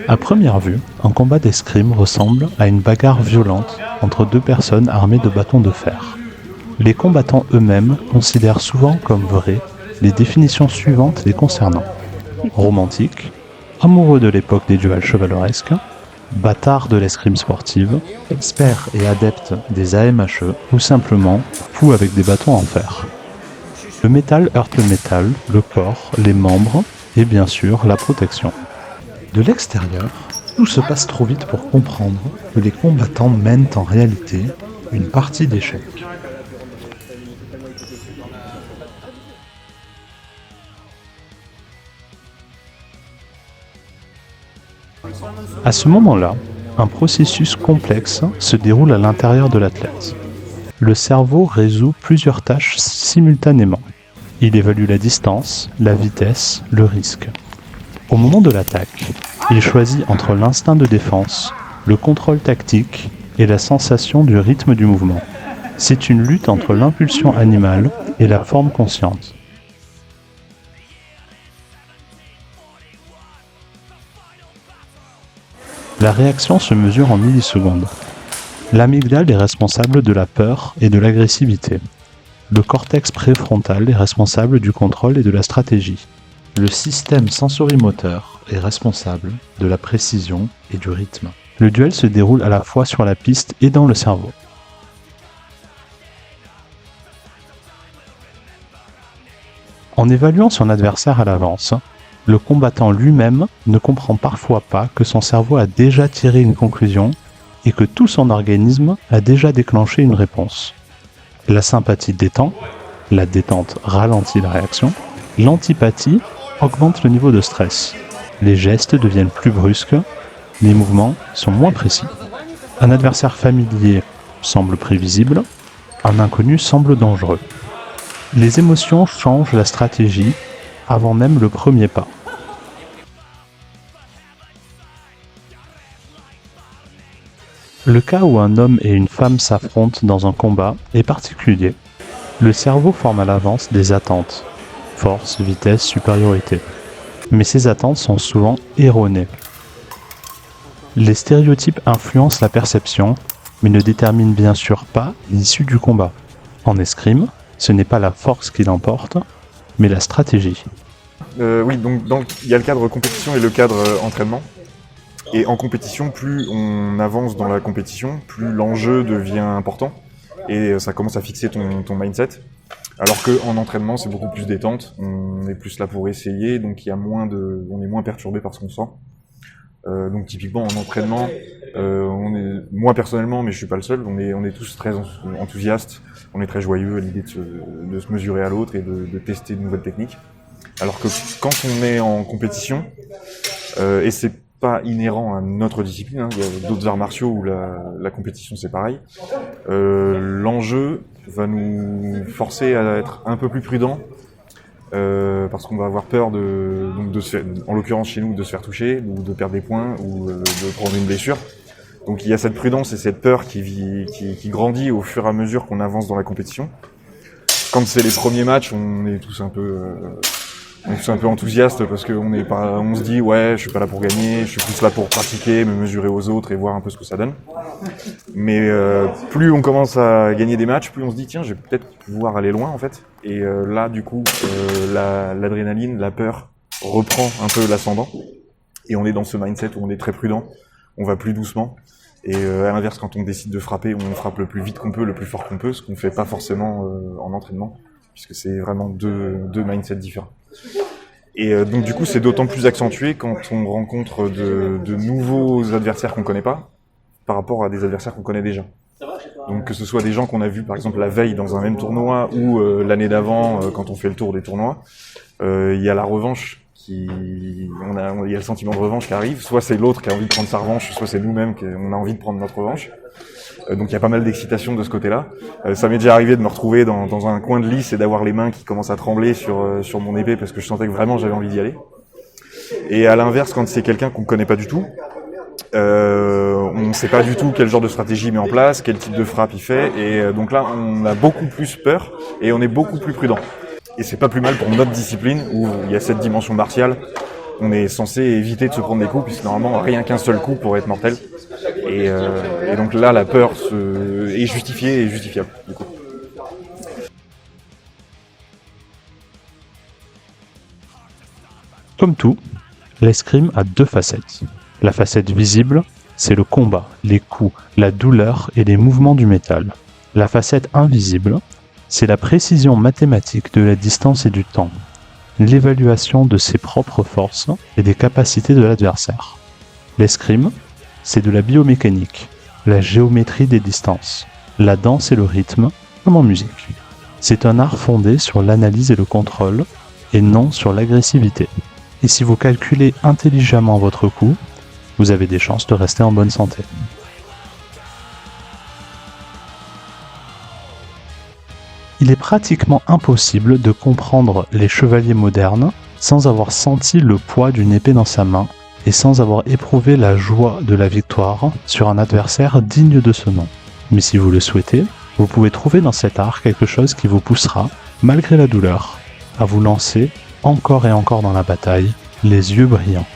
À première vue, un combat d'escrime ressemble à une bagarre violente entre deux personnes armées de bâtons de fer. Les combattants eux-mêmes considèrent souvent comme vraies les définitions suivantes les concernant. Romantique, amoureux de l'époque des duels chevaleresques, bâtard de l'escrime sportive, expert et adepte des AMHE ou simplement fou avec des bâtons en fer. Le métal heurte le métal, le corps, les membres et bien sûr la protection. De l'extérieur, tout se passe trop vite pour comprendre que les combattants mènent en réalité une partie d'échecs. À ce moment-là, un processus complexe se déroule à l'intérieur de l'athlète. Le cerveau résout plusieurs tâches simultanément. Il évalue la distance, la vitesse, le risque. Au moment de l'attaque, il choisit entre l'instinct de défense, le contrôle tactique et la sensation du rythme du mouvement. C'est une lutte entre l'impulsion animale et la forme consciente. La réaction se mesure en millisecondes. L'amygdale est responsable de la peur et de l'agressivité. Le cortex préfrontal est responsable du contrôle et de la stratégie. Le système sensorimoteur est responsable de la précision et du rythme. Le duel se déroule à la fois sur la piste et dans le cerveau. En évaluant son adversaire à l'avance, le combattant lui-même ne comprend parfois pas que son cerveau a déjà tiré une conclusion et que tout son organisme a déjà déclenché une réponse. La sympathie détend, la détente ralentit la réaction, l'antipathie augmente le niveau de stress. Les gestes deviennent plus brusques, les mouvements sont moins précis. Un adversaire familier semble prévisible, un inconnu semble dangereux. Les émotions changent la stratégie avant même le premier pas. Le cas où un homme et une femme s'affrontent dans un combat est particulier. Le cerveau forme à l'avance des attentes, force, vitesse, supériorité. Mais ces attentes sont souvent erronées. Les stéréotypes influencent la perception, mais ne déterminent bien sûr pas l'issue du combat. En escrime, ce n'est pas la force qui l'emporte, mais la stratégie. Oui, donc il y a le cadre compétition et le cadre entraînement. Et en compétition, plus on avance dans la compétition, plus l'enjeu devient important et ça commence à fixer ton mindset. Alors qu'en entraînement, c'est beaucoup plus détente, on est plus là pour essayer, donc on est moins perturbé par ce qu'on sent. Donc typiquement en entraînement, moi personnellement, mais je suis pas le seul, on est tous très enthousiastes, on est très joyeux à l'idée de se mesurer à l'autre et de tester de nouvelles techniques. Alors que quand on est en compétition, et c'est pas inhérent à notre discipline, hein, il y a d'autres arts martiaux où la compétition c'est pareil, l'enjeu va nous forcer à être un peu plus prudent, parce qu'on va avoir peur de se faire, en l'occurrence chez nous, de se faire toucher, ou de perdre des points, ou de prendre une blessure. Donc il y a cette prudence et cette peur qui grandit au fur et à mesure qu'on avance dans la compétition. Quand c'est les premiers matchs, on est tous un peu enthousiastes parce on se dit ouais, je suis pas là pour gagner, je suis plus là pour pratiquer, me mesurer aux autres et voir un peu ce que ça donne. Mais plus on commence à gagner des matchs, plus on se dit tiens, je vais peut-être pouvoir aller loin en fait. Et là du coup, l'adrénaline, la peur reprend un peu l'ascendant et on est dans ce mindset où on est très prudent, on va plus doucement. Et à l'inverse, quand on décide de frapper, on frappe le plus vite qu'on peut, le plus fort qu'on peut, ce qu'on fait pas forcément en entraînement, puisque c'est vraiment deux mindsets différents. Et donc du coup, c'est d'autant plus accentué quand on rencontre de nouveaux adversaires qu'on connaît pas, par rapport à des adversaires qu'on connaît déjà. Donc que ce soit des gens qu'on a vus par exemple la veille dans un même tournoi, ou l'année d'avant quand on fait le tour des tournois, il y a la revanche. Il y a le sentiment de revanche qui arrive, soit c'est l'autre qui a envie de prendre sa revanche, soit c'est nous-mêmes qui on a envie de prendre notre revanche. Donc il y a pas mal d'excitation de ce côté-là. Ça m'est déjà arrivé de me retrouver dans un coin de lice et d'avoir les mains qui commencent à trembler sur mon épée parce que je sentais que vraiment j'avais envie d'y aller. Et à l'inverse, quand c'est quelqu'un qu'on connaît pas du tout, on sait pas du tout quel genre de stratégie il met en place, quel type de frappe il fait, et donc là on a beaucoup plus peur et on est beaucoup plus prudent. Et c'est pas plus mal pour notre discipline où il y a cette dimension martiale on est censé éviter de se prendre des coups, puisque normalement rien qu'un seul coup pourrait être mortel. Et donc là, la peur est justifiée et justifiable, du coup. Comme tout, l'escrime a deux facettes. La facette visible, c'est le combat, les coups, la douleur et les mouvements du métal. La facette invisible, c'est la précision mathématique de la distance et du temps, l'évaluation de ses propres forces et des capacités de l'adversaire. L'escrime, c'est de la biomécanique, la géométrie des distances, la danse et le rythme, comme en musique. C'est un art fondé sur l'analyse et le contrôle, et non sur l'agressivité. Et si vous calculez intelligemment votre coup, vous avez des chances de rester en bonne santé. Il est pratiquement impossible de comprendre les chevaliers modernes sans avoir senti le poids d'une épée dans sa main et sans avoir éprouvé la joie de la victoire sur un adversaire digne de ce nom. Mais si vous le souhaitez, vous pouvez trouver dans cet art quelque chose qui vous poussera, malgré la douleur, à vous lancer encore et encore dans la bataille, les yeux brillants.